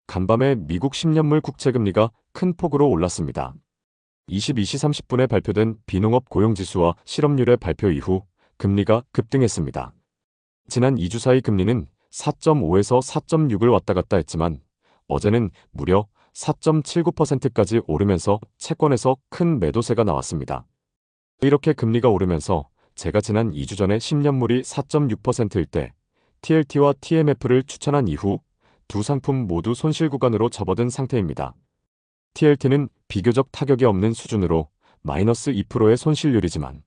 간밤에 미국 10년물 국채금리가 큰 폭으로 올랐습니다. 22시 30분에 발표된 비농업 고용지수와 실업률의 발표 이후 금리가 급등했습니다. 지난 2주 사이 금리는 4.5에서 4.6을 왔다 갔다 했지만 어제는 무려 4.79%까지 오르면서 채권에서 큰 매도세가 나왔습니다. 이렇게 금리가 오르면서 제가 지난 2주 전에 10년물이 4.6%일 때 TLT와 TMF를 추천한 이후 두 상품 모두 손실 구간으로 접어든 상태입니다. TLT는 비교적 타격이 없는 수준으로 마이너스 2%의 손실률이지만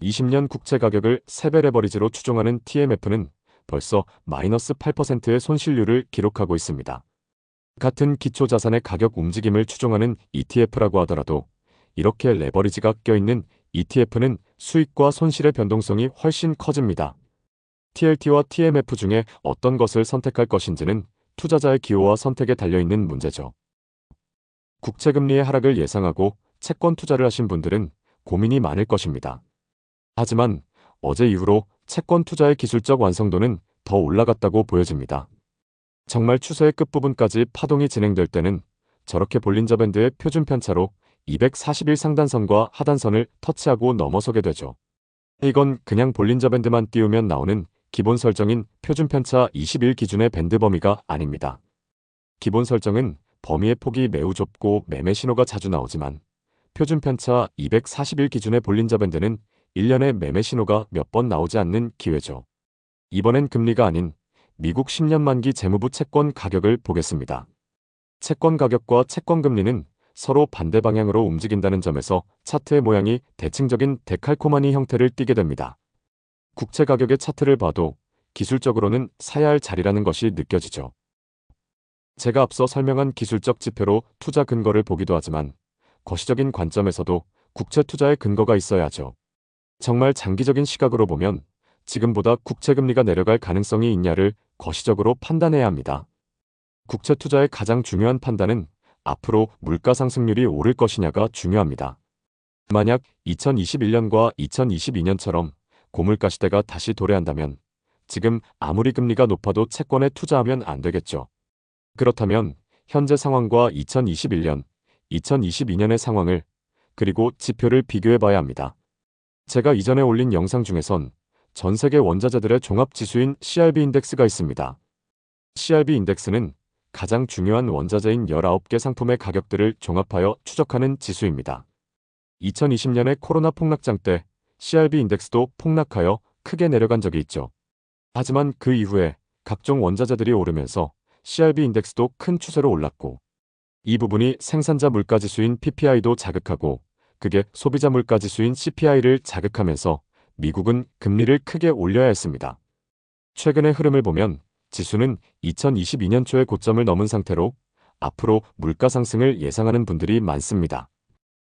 20년 국채 가격을 3배 레버리지로 추종하는 TMF는 벌써 마이너스 8%의 손실률을 기록하고 있습니다. 같은 기초자산의 가격 움직임을 추종하는 ETF라고 하더라도 이렇게 레버리지가 껴있는 ETF는 수익과 손실의 변동성이 훨씬 커집니다. TLT와 TMF 중에 어떤 것을 선택할 것인지는 투자자의 기호와 선택에 달려있는 문제죠. 국채금리의 하락을 예상하고 채권 투자를 하신 분들은 고민이 많을 것입니다. 하지만 어제 이후로 채권 투자의 기술적 완성도는 더 올라갔다고 보여집니다. 정말 추세의 끝부분까지 파동이 진행될 때는 저렇게 볼린저 밴드의 표준 편차로 241 상단선과 하단선을 터치하고 넘어서게 되죠. 이건 그냥 볼린저 밴드만 띄우면 나오는 기본 설정인 표준 편차 21 기준의 밴드 범위가 아닙니다. 기본 설정은 범위의 폭이 매우 좁고 매매 신호가 자주 나오지만 표준 편차 241 기준의 볼린저 밴드는 1년에 매매 신호가 몇 번 나오지 않는 기회죠. 이번엔 금리가 아닌 미국 10년 만기 재무부 채권 가격을 보겠습니다. 채권 가격과 채권 금리는 서로 반대 방향으로 움직인다는 점에서 차트의 모양이 대칭적인 데칼코마니 형태를 띠게 됩니다. 국채 가격의 차트를 봐도 기술적으로는 사야 할 자리라는 것이 느껴지죠. 제가 앞서 설명한 기술적 지표로 투자 근거를 보기도 하지만 거시적인 관점에서도 국채 투자의 근거가 있어야죠. 정말 장기적인 시각으로 보면 지금보다 국채 금리가 내려갈 가능성이 있냐를 거시적으로 판단해야 합니다. 국채 투자의 가장 중요한 판단은 앞으로 물가 상승률이 오를 것이냐가 중요합니다. 만약 2021년과 2022년처럼 고물가 시대가 다시 도래한다면 지금 아무리 금리가 높아도 채권에 투자하면 안 되겠죠. 그렇다면 현재 상황과 2021년, 2022년의 상황을 그리고 지표를 비교해 봐야 합니다. 제가 이전에 올린 영상 중에선 전 세계 원자재들의 종합지수인 CRB 인덱스가 있습니다. CRB 인덱스는 가장 중요한 원자재인 19개 상품의 가격들을 종합하여 추적하는 지수입니다. 2020년의 코로나 폭락장 때 CRB 인덱스도 폭락하여 크게 내려간 적이 있죠. 하지만 그 이후에 각종 원자재들이 오르면서 CRB 인덱스도 큰 추세로 올랐고 이 부분이 생산자 물가지수인 PPI도 자극하고 그게 소비자 물가지수인 CPI를 자극하면서 미국은 금리를 크게 올려야 했습니다. 최근의 흐름을 보면 지수는 2022년 초의 고점을 넘은 상태로 앞으로 물가 상승을 예상하는 분들이 많습니다.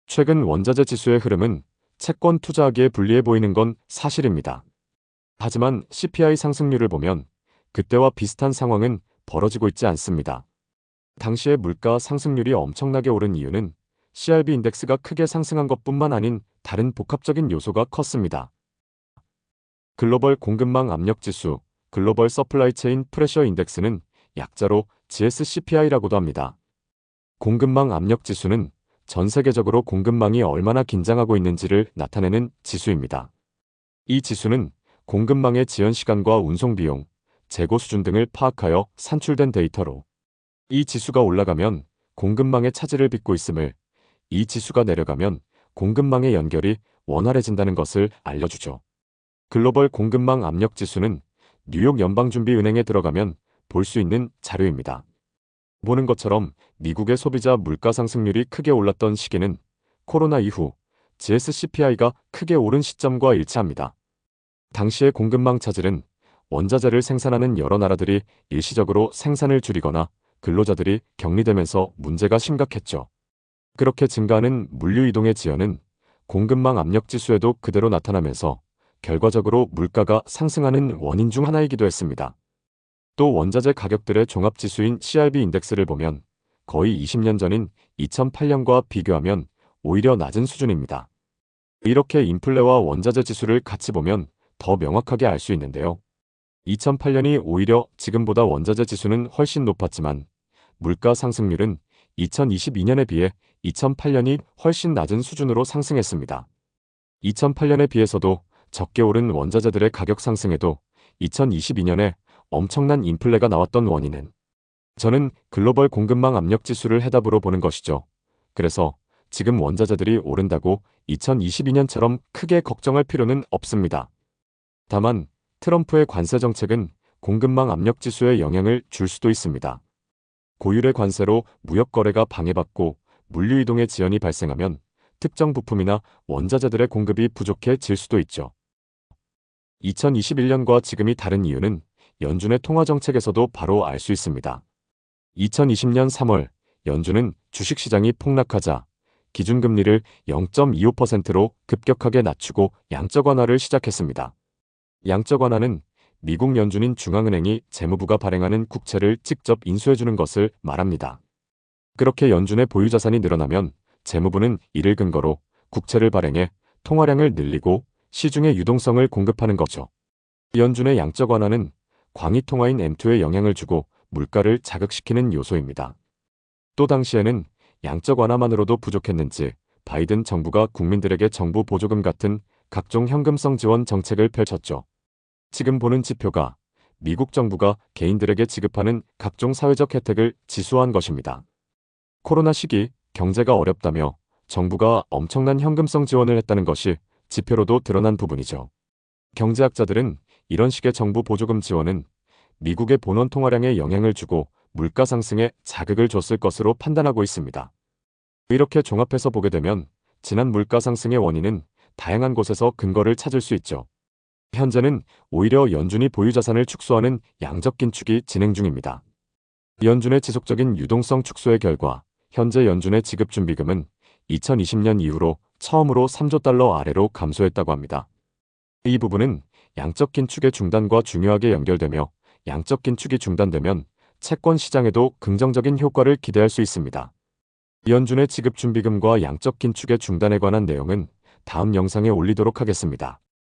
최근 원자재 지수의 흐름은 채권 투자하기에 불리해 보이는 건 사실입니다. 하지만 CPI 상승률을 보면 그때와 비슷한 상황은 벌어지고 있지 않습니다. 당시의 물가 상승률이 엄청나게 오른 이유는 CRB 인덱스가 크게 상승한 것뿐만 아닌 다른 복합적인 요소가 컸습니다. 글로벌 공급망 압력 지수, 글로벌 서플라이 체인 프레셔 인덱스는 약자로 GSCPI라고도 합니다. 공급망 압력 지수는 전 세계적으로 공급망이 얼마나 긴장하고 있는지를 나타내는 지수입니다. 이 지수는 공급망의 지연 시간과 운송 비용, 재고 수준 등을 파악하여 산출된 데이터로 이 지수가 올라가면 공급망의 차질을 빚고 있음을, 이 지수가 내려가면 공급망의 연결이 원활해진다는 것을 알려주죠. 글로벌 공급망 압력 지수는 뉴욕 연방준비은행에 들어가면 볼 수 있는 자료입니다. 보는 것처럼 미국의 소비자 물가 상승률이 크게 올랐던 시기는 코로나 이후 GSCPI가 크게 오른 시점과 일치합니다. 당시의 공급망 차질은 원자재를 생산하는 여러 나라들이 일시적으로 생산을 줄이거나 근로자들이 격리되면서 문제가 심각했죠. 그렇게 증가하는 물류 이동의 지연은 공급망 압력 지수에도 그대로 나타나면서 결과적으로 물가가 상승하는 원인 중 하나이기도 했습니다. 또 원자재 가격들의 종합지수인 CRB 인덱스를 보면 거의 20년 전인 2008년과 비교하면 오히려 낮은 수준입니다. 이렇게 인플레와 원자재 지수를 같이 보면 더 명확하게 알 수 있는데요. 2008년이 오히려 지금보다 원자재 지수는 훨씬 높았지만 물가 상승률은 2022년에 비해 2008년이 훨씬 낮은 수준으로 상승했습니다. 2008년에 비해서도 적게 오른 원자재들의 가격 상승에도 2022년에 엄청난 인플레가 나왔던 원인은 저는 글로벌 공급망 압력 지수를 해답으로 보는 것이죠. 그래서 지금 원자재들이 오른다고 2022년처럼 크게 걱정할 필요는 없습니다. 다만 트럼프의 관세 정책은 공급망 압력 지수에 영향을 줄 수도 있습니다. 고율의 관세로 무역 거래가 방해받고 물류 이동의 지연이 발생하면 특정 부품이나 원자재들의 공급이 부족해질 수도 있죠. 2021년과 지금이 다른 이유는 연준의 통화 정책에서도 바로 알 수 있습니다. 2020년 3월 연준은 주식시장이 폭락하자 기준금리를 0.25%로 급격하게 낮추고 양적 완화를 시작했습니다. 양적 완화는 미국 연준인 중앙은행이 재무부가 발행하는 국채를 직접 인수해주는 것을 말합니다. 그렇게 연준의 보유자산이 늘어나면 재무부는 이를 근거로 국채를 발행해 통화량을 늘리고 시중에 유동성을 공급하는 거죠. 연준의 양적 완화는 광의통화인 M2에 영향을 주고 물가를 자극시키는 요소입니다. 또 당시에는 양적 완화만으로도 부족했는지 바이든 정부가 국민들에게 정부 보조금 같은 각종 현금성 지원 정책을 펼쳤죠. 지금 보는 지표가 미국 정부가 개인들에게 지급하는 각종 사회적 혜택을 지수화한 것입니다. 코로나 시기 경제가 어렵다며 정부가 엄청난 현금성 지원을 했다는 것이 지표로도 드러난 부분이죠. 경제학자들은 이런 식의 정부 보조금 지원은 미국의 본원 통화량에 영향을 주고 물가 상승에 자극을 줬을 것으로 판단하고 있습니다. 이렇게 종합해서 보게 되면 지난 물가 상승의 원인은 다양한 곳에서 근거를 찾을 수 있죠. 현재는 오히려 연준이 보유자산을 축소하는 양적 긴축이 진행 중입니다. 연준의 지속적인 유동성 축소의 결과 현재 연준의 지급준비금은 2020년 이후로 처음으로 3조 달러 아래로 감소했다고 합니다. 이 부분은 양적 긴축의 중단과 중요하게 연결되며 양적 긴축이 중단되면 채권 시장에도 긍정적인 효과를 기대할 수 있습니다. 연준의 지급준비금과 양적 긴축의 중단에 관한 내용은 다음 영상에 올리도록 하겠습니다.